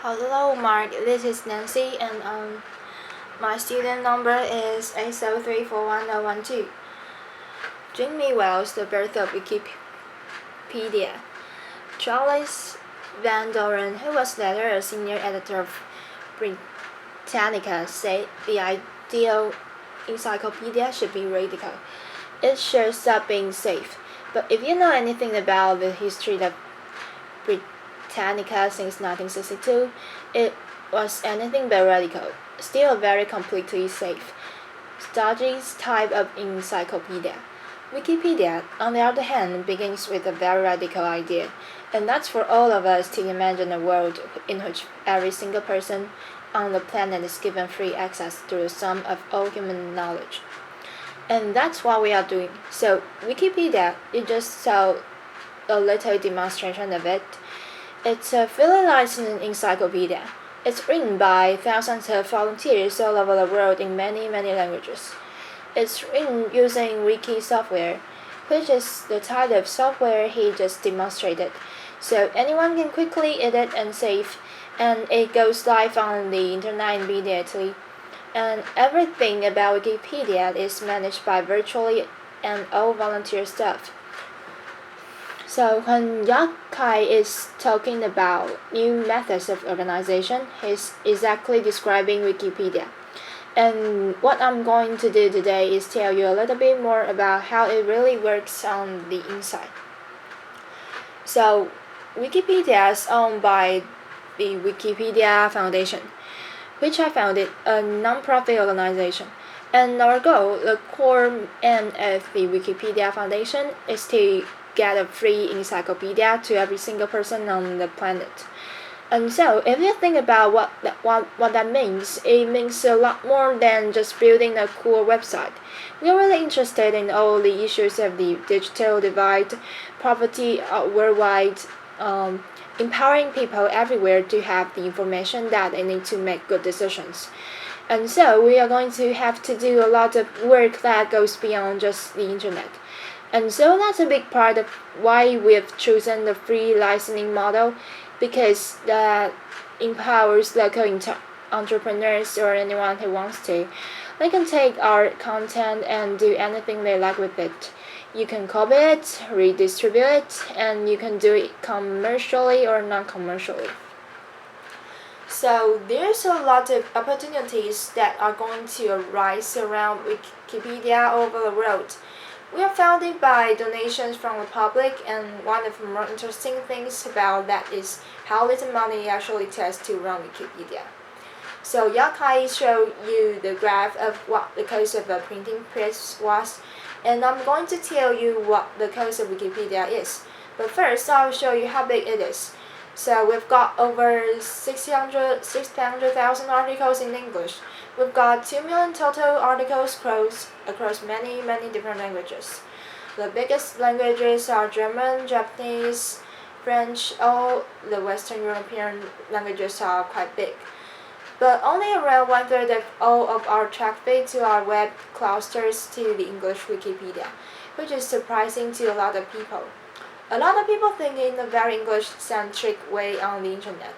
Hello, Mark. This is Nancy, and my student number is 8034112. Jimmy Wells, the birth of Wikipedia. Charles Van Doren, who was later a senior editor of Britannica, said the ideal encyclopedia should be radical. It should stop being safe. But if you know anything about the history of Britannica since 1962, it was anything but radical. Still very completely safe. Stodgy's type of encyclopedia. Wikipedia, on the other hand, begins with a very radical idea, and that's for all of us to imagine a world in which every single person on the planet is given free access to the sum of all human knowledge. And that's what we are doing. So Wikipedia is just so a little demonstration of it. It's a fully licensed encyclopedia. It's written by thousands of volunteers all over the world in many languages. It's written using Wiki software, which is the type of software he just demonstrated. So anyone can quickly edit and save, and it goes live on the internet immediately. And everything about Wikipedia is managed by virtually and all volunteer staff. So when Yakai is talking about new methods of organization, he's exactly describing Wikipedia. And what I'm going to do today is tell you a little bit more about how it really works on the inside. So Wikipedia is owned by the Wikipedia Foundation, which I founded, a non-profit organization. And our goal, the core aim of the Wikipedia Foundation, is to get a free encyclopedia to every single person on the planet. And so, if you think about what that means, it means a lot more than just building a cool website. We are really interested in all the issues of the digital divide, poverty worldwide, empowering people everywhere to have the information that they need to make good decisions. And so, we are going to have to do a lot of work that goes beyond just the internet. And so that's a big part of why we've chosen the free licensing model, because that empowers local entrepreneurs or anyone who wants to. They can take our content and do anything they like with it. You can copy it, redistribute it, and you can do it commercially or non-commercially. So there's a lot of opportunities that are going to arise around Wikipedia over the world. We are founded by donations from the public, and one of the more interesting things about that is how little money actually takes to run Wikipedia. So Yakai showed you the graph of what the cost of a printing press was, and I'm going to tell you what the cost of Wikipedia is. But first, I'll show you how big it is. So we've got over 600,000 articles in English. We've got 2 million total articles across many different languages. The biggest languages are German, Japanese, French. All the Western European languages are quite big. But only around 1/3 of all of our traffic to our web clusters to the English Wikipedia, which is surprising to a lot of people. A lot of people think in a very English-centric way on the internet.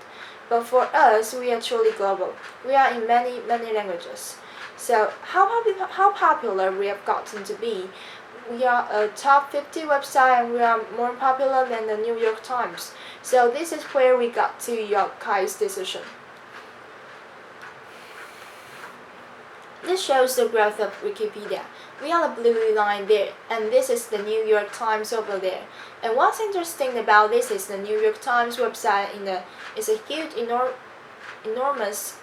But for us, we are truly global. We are in many languages. So how popular we have gotten to be. We are a top 50 website, and we are more popular than the New York Times. So this is where we got to Yakai's decision. This shows the growth of Wikipedia. We are the blue line there, and this is the New York Times over there. And what's interesting about this is the New York Times website is a huge, enormous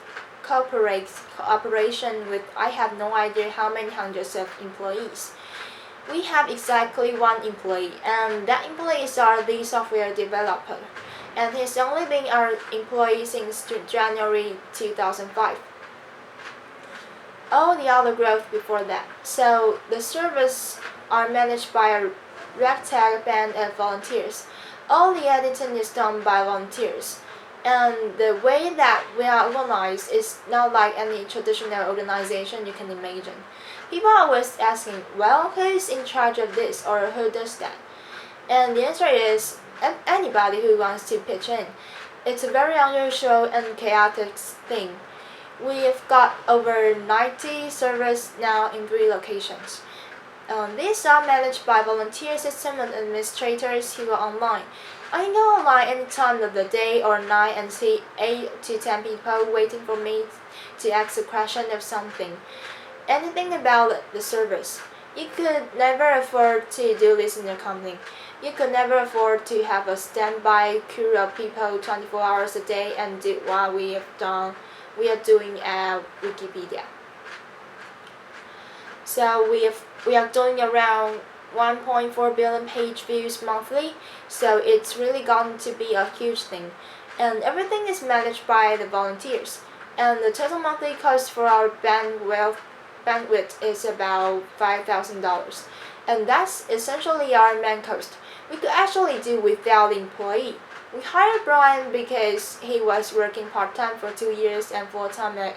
corporate operation with I have no idea how many hundreds of employees. We have exactly one employee, and that employee is the software developer, and he's only been our employee since January 2005. All the other growth before that. So the servers are managed by a ragtag band of volunteers. All the editing is done by volunteers. And the way that we are organized is not like any traditional organization you can imagine. People are always asking, well, who is in charge of this or who does that? And the answer is anybody who wants to pitch in. It's a very unusual and chaotic thing. We've got over 90 servers now in 3 locations. These are managed by volunteer system and administrators who are online. I can go online any time of the day or night and see 8 to 10 people waiting for me to ask a question of something. Anything about the service. You could never afford to do this in your company. You could never afford to have a standby crew of people 24 hours a day and do what we are doing at Wikipedia. So we are doing around 1.4 billion page views monthly, so it's really gotten to be a huge thing. And everything is managed by the volunteers. And the total monthly cost for our bandwidth is about $5,000. And that's essentially our main cost. We could actually do without the employee. We hired Brian because he was working part-time for 2 years and full-time at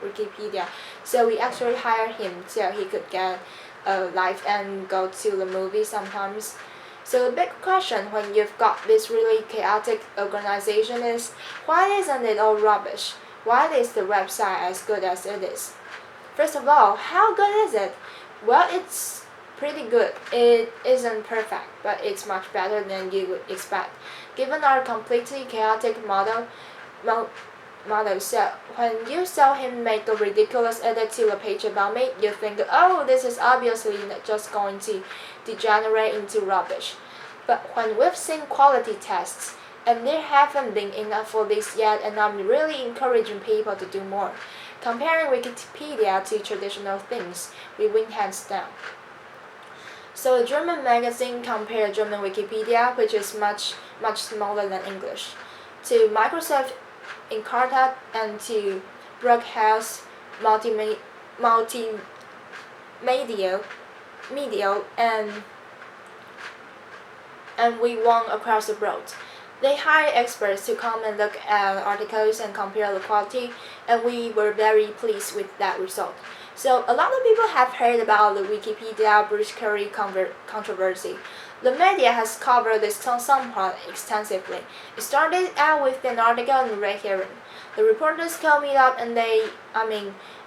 Wikipedia. So we actually hired him so he could get a life and go to the movie sometimes. So the big question when you've got this really chaotic organization is, why isn't it all rubbish? Why is the website as good as it is? First of all, how good is it? Well, it's pretty good. It isn't perfect, but it's much better than you would expect, given our completely chaotic model. So when you saw him make a ridiculous edit to a page about me, you think, oh, this is obviously just going to degenerate into rubbish. But when we've seen quality tests, and there haven't been enough for this yet, and I'm really encouraging people to do more. Comparing Wikipedia to traditional things, we win hands down. So a German magazine compared German Wikipedia, which is much smaller than English, to Microsoft Encarta and to Brookhouse Multimedia and we won across the board. They hired experts to come and look at articles and compare the quality, and we were very pleased with that result. So a lot of people have heard about the Wikipedia Bruce Curry controversy. The media has covered this somewhat extensively. It started out with an article in Red Herring. The reporters called me up and I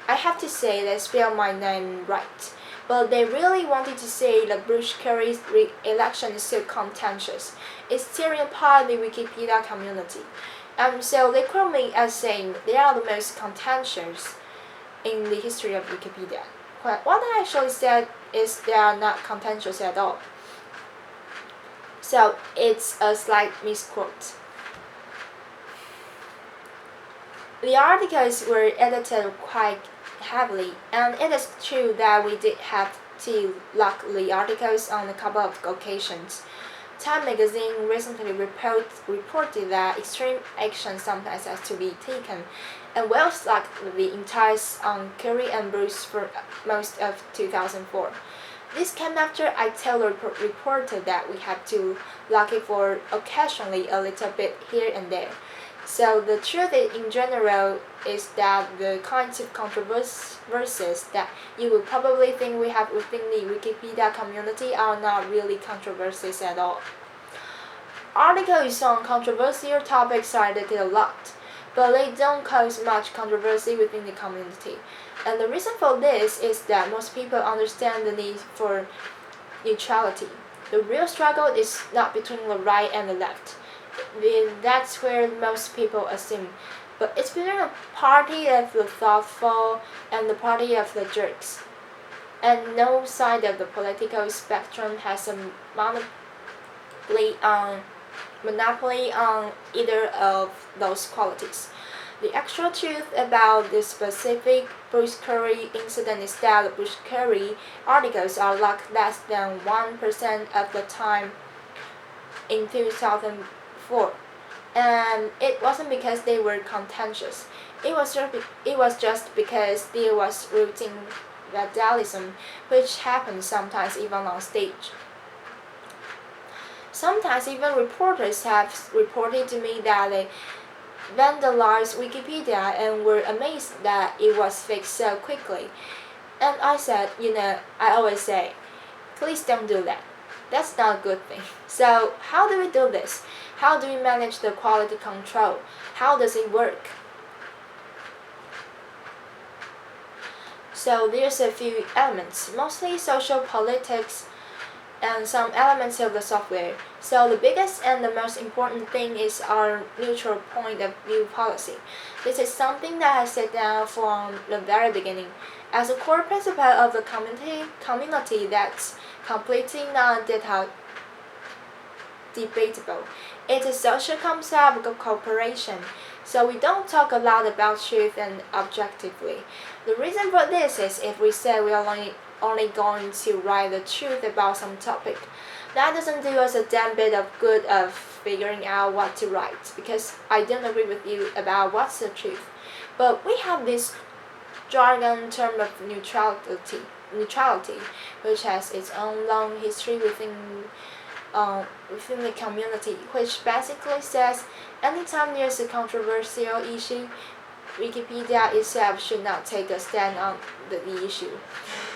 have to say they spelled my name right. But they really wanted to say that Bruce Curry's re-election is so contentious. It's tearing apart the Wikipedia community. So they quote me as saying they are the most contentious in the history of Wikipedia. What I actually said is they are not contentious at all. So it's a slight misquote. The articles were edited quite heavily, and it is true that we did have to lock the articles on a couple of occasions. Time magazine recently reported that extreme action sometimes has to be taken, and Wells locked the entire Curry and Bruce for most of 2004. This came after I told the reporter that we had to lock it for occasionally a little bit here and there. So the truth in general is that the kinds of controversies that you would probably think we have within the Wikipedia community are not really controversies at all. Articles on controversial topics are edited a lot, but they don't cause much controversy within the community. And the reason for this is that most people understand the need for neutrality. The real struggle is not between the right and the left. That's where most people assume. But it's between the party of the thoughtful and the party of the jerks. And no side of the political spectrum has a monopoly on either of those qualities. The actual truth about this specific Bruce Curry incident is that the Bruce Curry articles are locked less than 1% of the time in 2004. And it wasn't because they were contentious. It was just because there was routine vandalism, which happens sometimes even on stage. Sometimes even reporters have reported to me that they vandalized Wikipedia and were amazed that it was fixed so quickly. And I said, I always say, please don't do that. That's not a good thing. So how do we do this? How do we manage the quality control? How does it work? So there's a few elements, mostly social politics and some elements of the software. So the biggest and the most important thing is our neutral point of view policy. This is something that I set down from the very beginning as a core principle of the community that's completely non-debatable. It's a social concept of cooperation, so we don't talk a lot about truth and objectively. The reason for this is if we say we are only going to write the truth about some topic, that doesn't do us a damn bit of good of figuring out what to write, because I don't agree with you about what's the truth. But we have this jargon term of neutrality, which has its own long history within the community, which basically says anytime there's a controversial issue, Wikipedia itself should not take a stand on the issue.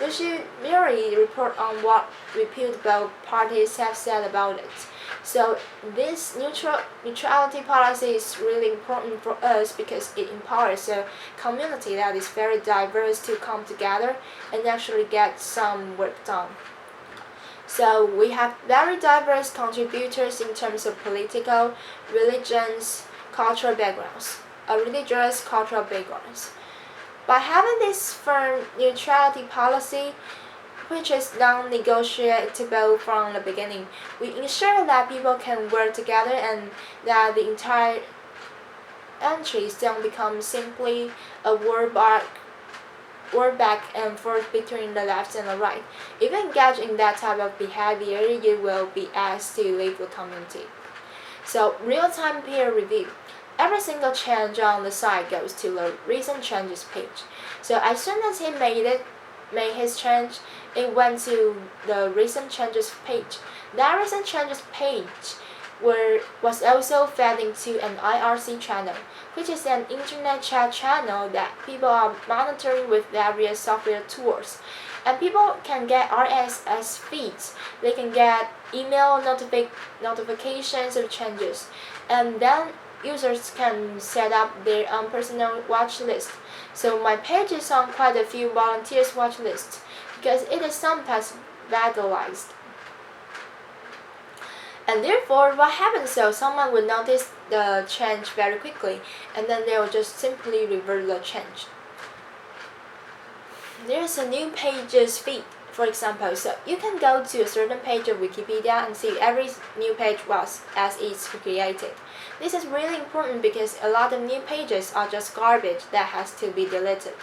We should merely report on what reputable parties have said about it. So this neutrality policy is really important for us because it empowers a community that is very diverse to come together and actually get some work done. So we have very diverse contributors in terms of political, religious, cultural backgrounds. By having this firm neutrality policy, which is non-negotiable from the beginning, we ensure that people can work together and that the entire entries don't become simply a war back and forth between the left and the right. If you engage in that type of behavior, you will be asked to leave the community. So real-time peer review. Every single change on the site goes to the recent changes page. So as soon as he made his change, it went to the recent changes page. That recent changes page was also fed into an IRC channel, which is an internet chat channel that people are monitoring with various software tools. And people can get RSS feeds. They can get email notifications of changes. And then users can set up their own personal watch list. So my page is on quite a few volunteers' watch lists because it is sometimes vandalized. And therefore, what happens so someone will notice the change very quickly and then they will just simply revert the change. There's a new pages feed, for example, so you can go to a certain page of Wikipedia and see every new page was as it's created. This is really important because a lot of new pages are just garbage that has to be deleted,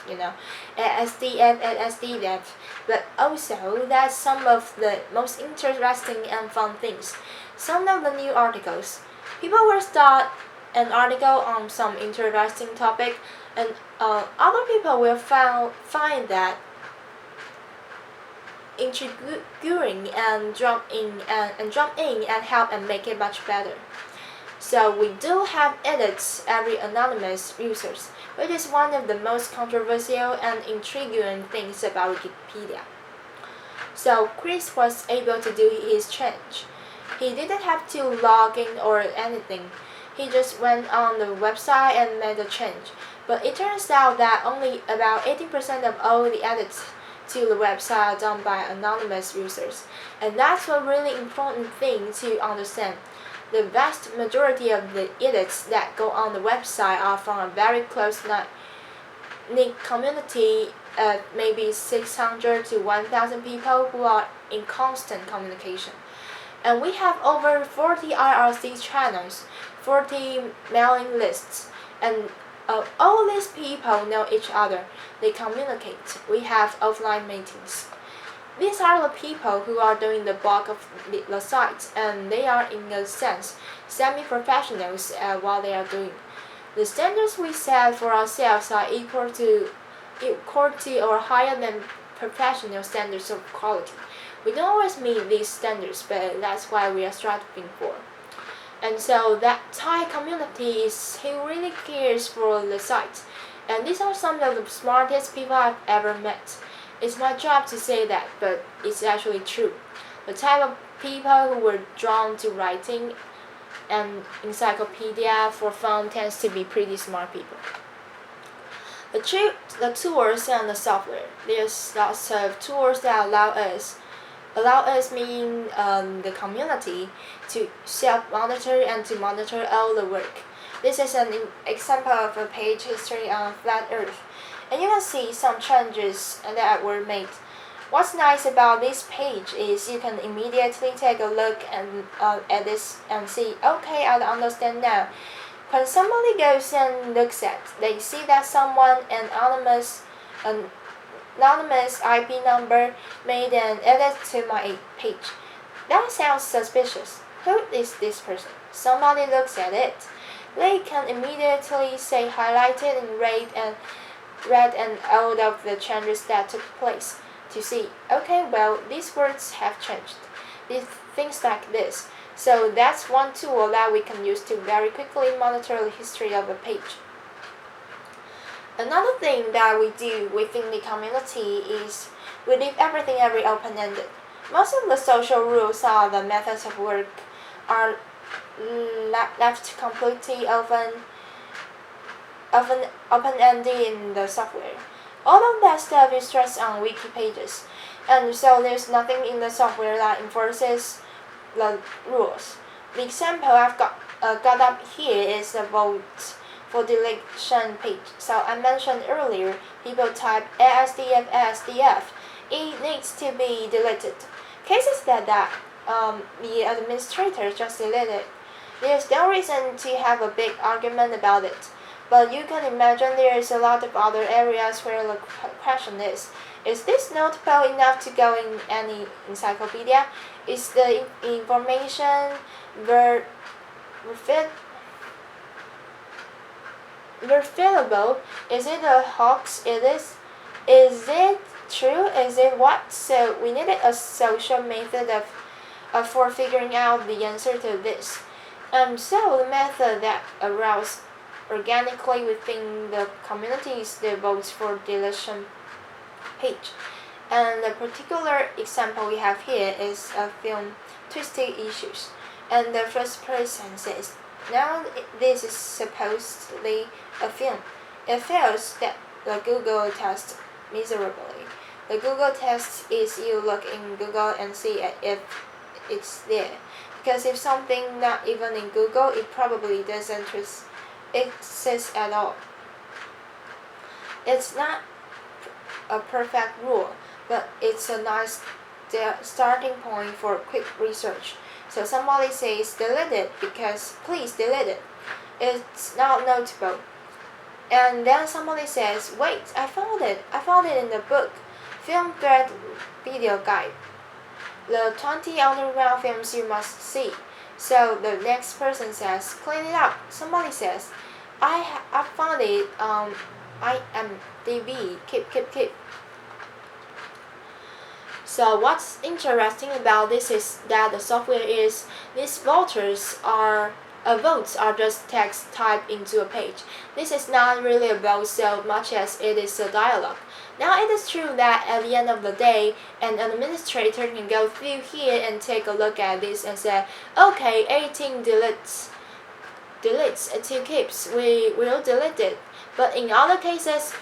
SDF and SDF. But also, that's some of the most interesting and fun things. Some of the new articles. People will start an article on some interesting topic, and other people will find that intriguing and jump in and help and make it much better. So we do have edits every anonymous users, which is one of the most controversial and intriguing things about Wikipedia. So Chris was able to do his change. He didn't have to log in or anything. He just went on the website and made a change. But it turns out that only about 80% of all the edits to the website are done by anonymous users. And that's a really important thing to understand. The vast majority of the edits that go on the website are from a very close-knit community of maybe 600 to 1,000 people who are in constant communication. And we have over 40 IRC channels, 40 mailing lists, and all these people know each other. They communicate. We have offline meetings. These are the people who are doing the bulk of the sites, and they are, in a sense, semi-professionals at what they are doing. The standards we set for ourselves are equal to or higher than professional standards of quality. We don't always meet these standards, but that's why we are striving for. And so that Thai community he really cares for the site. And these are some of the smartest people I've ever met. It's my job to say that, but it's actually true. The type of people who were drawn to writing an encyclopedia for fun tends to be pretty smart people. The tools and the software. There's lots of tools that allow us meaning the community to self-monitor and to monitor all the work. This is an example of a page history on flat Earth, and you can see some changes that were made. What's nice about this page is you can immediately take a look at this and see, okay, I understand now. When somebody goes and looks at, they see that an anonymous IP number made an edit to my page. That sounds suspicious. Who is this person? Somebody looks at it. They can immediately say highlighted and read and all of the changes that took place to see, okay, well, these words have changed. Things like this. So that's one tool that we can use to very quickly monitor the history of a page. Another thing that we do within the community is we leave everything very open-ended. Most of the social rules or the methods of work are left completely open-ended in the software. All of that stuff is just on wiki pages, and so there's nothing in the software that enforces the rules. The example I've got up here is the vote for deletion page. So I mentioned earlier, people type ASDF, it needs to be deleted. Cases that the administrator just deleted. There's no reason to have a big argument about it. But you can imagine there is a lot of other areas where the question is this notable enough to go in any encyclopedia? Is the information verifiable? Is it a hoax? Is it true? Is it what? So we needed a social method for figuring out the answer to this. So the method that arose organically within the community is the votes for deletion page. And the particular example we have here is a film, Twisted Issues. And the first person says, now this is supposedly a film. It fails that the Google test miserably. The Google test is you look in Google and see if it's there. Because if something not even in Google, it probably doesn't exist at all. It's not a perfect rule, but it's a nice starting point for quick research. So somebody says delete it because please delete it. It's not notable. And then somebody says, wait, I found it in the book, Film Thread Video Guide. The 20 underground films you must see. So the next person says, clean it up. Somebody says, I found it IMDb. Keep. So what's interesting about this is that the software is these votes are just text typed into a page. This is not really a vote so much as it is a dialogue. Now it is true that at the end of the day, an administrator can go through here and take a look at this and say, okay, 18 deletes, 2 keeps, we will delete it. But in other cases,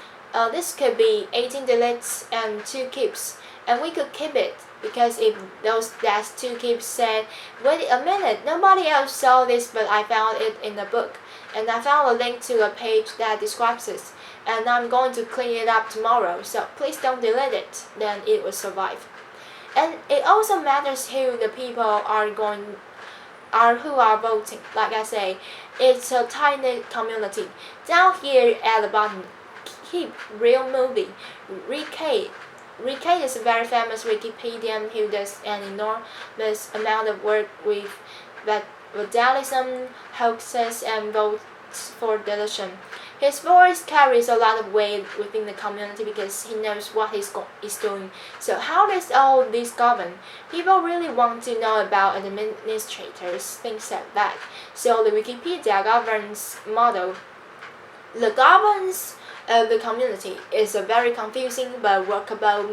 this could be 18 deletes and 2 keeps, and we could keep it because if those last 2 keeps said, wait a minute, nobody else saw this but I found it in the book, and I found a link to a page that describes this, and I'm going to clean it up tomorrow, so please don't delete it, then it will survive. And it also matters who the people who are voting. Like I say, it's a tight-knit community. Down here at the bottom, keep real movie. Rick is a very famous Wikipedian who does an enormous amount of work with vandalism, hoaxes, and votes for deletion. His voice carries a lot of weight within the community because he knows what he's doing. So how does all this govern? People really want to know about administrators, things like that. So the Wikipedia governance model, the governance of the community is a very confusing but workable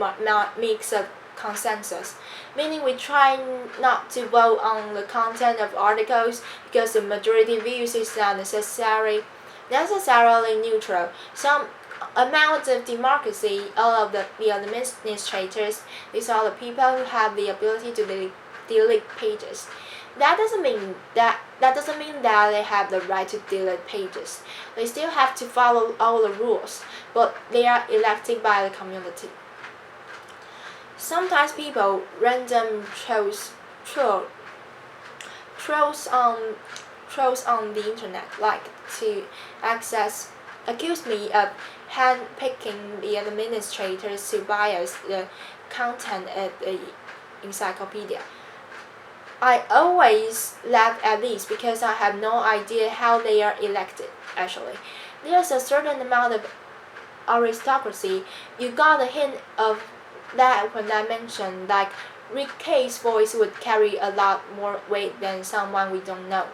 mix of consensus, meaning we try not to vote on the content of articles because the majority views is not necessarily neutral. Some amount of democracy, all of the administrators, these are the people who have the ability to delete pages. That doesn't mean that they have the right to delete pages. They still have to follow all the rules, but they are elected by the community. Sometimes people random trolls on the internet like to accuse me of handpicking the administrators to bias the content of the encyclopedia. I always laugh at this because I have no idea how they are elected, actually. There's a certain amount of aristocracy. You got a hint of that when I mentioned like Rick K's voice would carry a lot more weight than someone we don't know.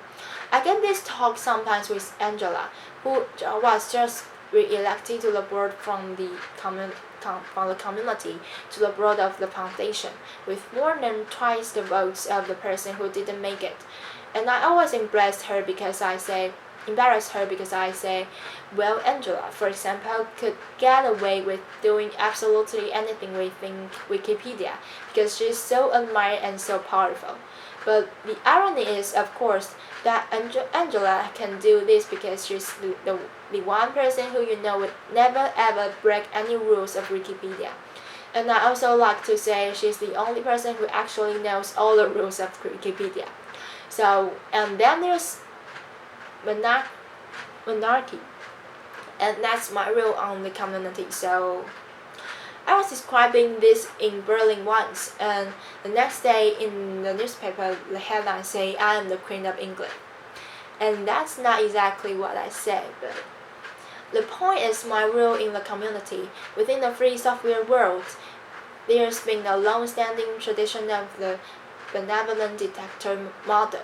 I get this talk sometimes with Angela, who was just re-elected to the board from the community to the board of the foundation, with more than twice the votes of the person who didn't make it. And I always embarrass her because I say, well, Angela, for example, could get away with doing absolutely anything within Wikipedia because she's so admired and so powerful. But the irony is, of course, that Angela can do this because she's the one person who you know would never ever break any rules of Wikipedia. And I also like to say she's the only person who actually knows all the rules of Wikipedia. So, and then there's monarchy, and that's my rule on the community. So I was describing this in Berlin once, and the next day in the newspaper the headline say I am the Queen of England. And that's not exactly what I said, but the point is my role in the community. Within the free software world, there's been a long-standing tradition of the benevolent detector model.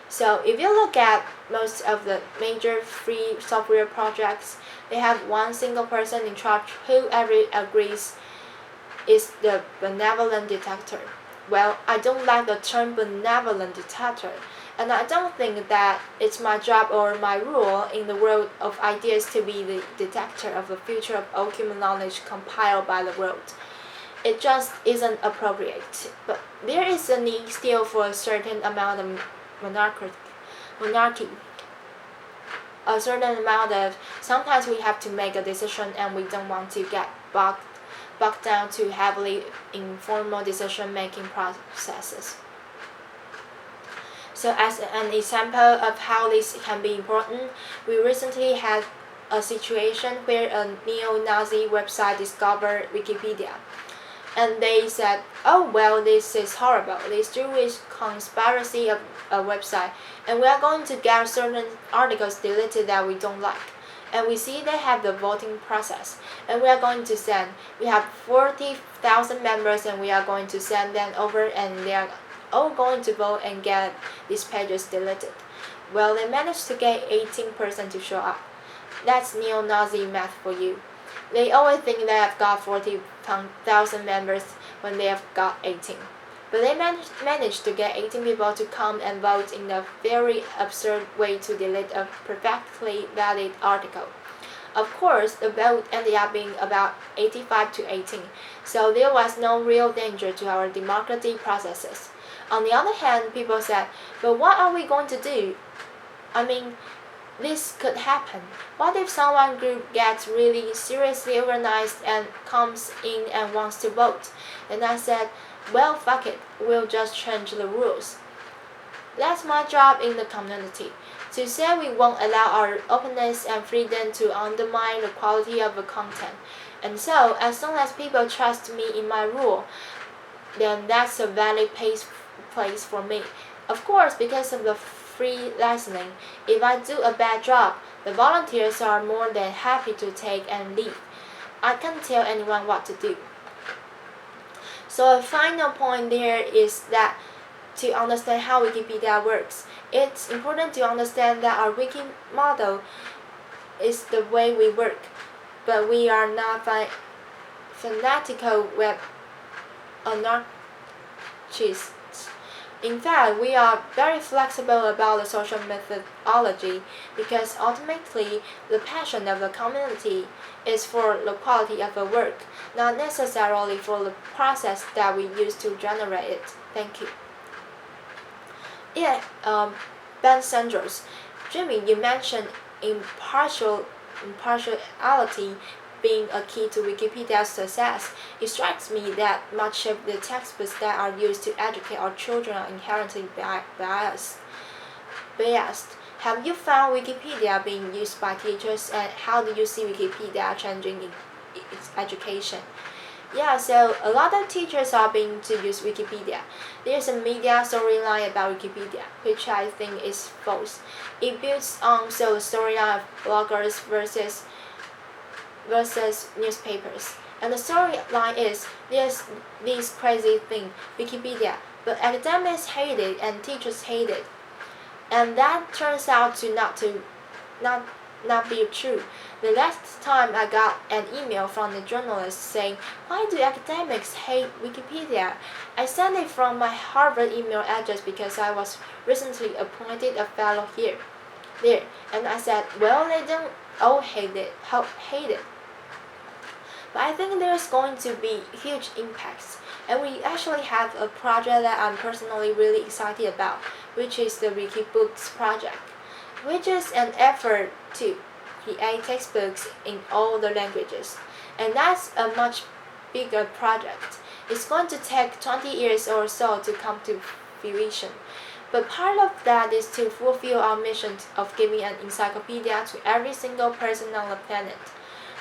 So if you look at most of the major free software projects, they have one single person in charge who everyone agrees is the benevolent detector. Well, I don't like the term benevolent detector, and I don't think that it's my job or my role in the world of ideas to be the detector of the future of all human knowledge compiled by the world. It just isn't appropriate. But there is a need still for a certain amount of monarchy. A certain amount of sometimes we have to make a decision and we don't want to get bogged down too heavily in formal decision making processes. So as an example of how this can be important, we recently had a situation where a neo-Nazi website discovered Wikipedia. And they said, oh well, this is horrible, this Jewish conspiracy of a website, and we are going to get certain articles deleted that we don't like. And we see they have the voting process, and we are going to send, we have 40,000 members and we are going to send them over and they are all going to vote and get these pages deleted. Well, they managed to get 18% to show up. That's neo-Nazi math for you. They always think they have got 40,000 members when they have got 18. But they managed to get 18 people to come and vote in a very absurd way to delete a perfectly valid article. Of course, the vote ended up being about 85 to 18, so there was no real danger to our democratic processes. On the other hand, people said, but what are we going to do? I mean, this could happen. What if someone group gets really seriously organized and comes in and wants to vote? And I said, well, fuck it, we'll just change the rules. That's my job in the community, to say we won't allow our openness and freedom to undermine the quality of the content. And so, as long as people trust me in my rule, then that's a valid place for me. Of course, because of the free licensing, if I do a bad job, the volunteers are more than happy to take and leave. I can't tell anyone what to do. So a final point there is that to understand how Wikipedia works, it's important to understand that our wiki model is the way we work, but we are not fanatical web anarchists. In fact, we are very flexible about the social methodology because ultimately the passion of the community is for the quality of the work, not necessarily for the process that we use to generate it. Thank you. Yeah, Ben Sanders. Jimmy, you mentioned impartiality being a key to Wikipedia's success. It strikes me that much of the textbooks that are used to educate our children are inherently biased. Have you found Wikipedia being used by teachers, and how do you see Wikipedia changing its education? Yeah, so a lot of teachers are being to use Wikipedia. There's a media storyline about Wikipedia, which I think is false. It builds on the storyline of bloggers versus newspapers. And the storyline is there's this crazy thing, Wikipedia, but academics hate it and teachers hate it. And that turns out to not be true. The last time I got an email from a journalist saying, "Why do academics hate Wikipedia?" I sent it from my Harvard email address because I was recently appointed a fellow there. And I said, well, they don't all hate it. But I think there's going to be huge impacts. And we actually have a project that I'm personally really excited about, which is the Wikibooks project, which is an effort to create textbooks in all the languages. And that's a much bigger project. It's going to take 20 years or so to come to fruition. But part of that is to fulfill our mission of giving an encyclopedia to every single person on the planet.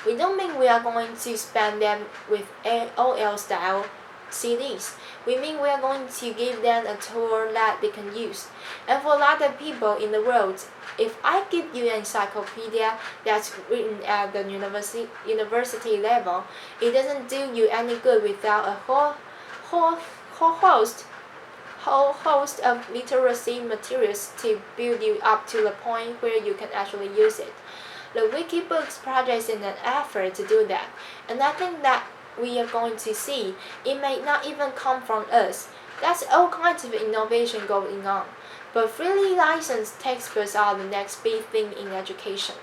We don't mean we are going to spam them with AOL style CDs. We mean we are going to give them a tool that they can use. And for a lot of people in the world, if I give you an encyclopedia that's written at the university level, it doesn't do you any good without a whole host of literacy materials to build you up to the point where you can actually use it. The Wikibooks project is in an effort to do that, and I think that we are going to see it may not even come from us. That's all kinds of innovation going on. But freely licensed textbooks are the next big thing in education.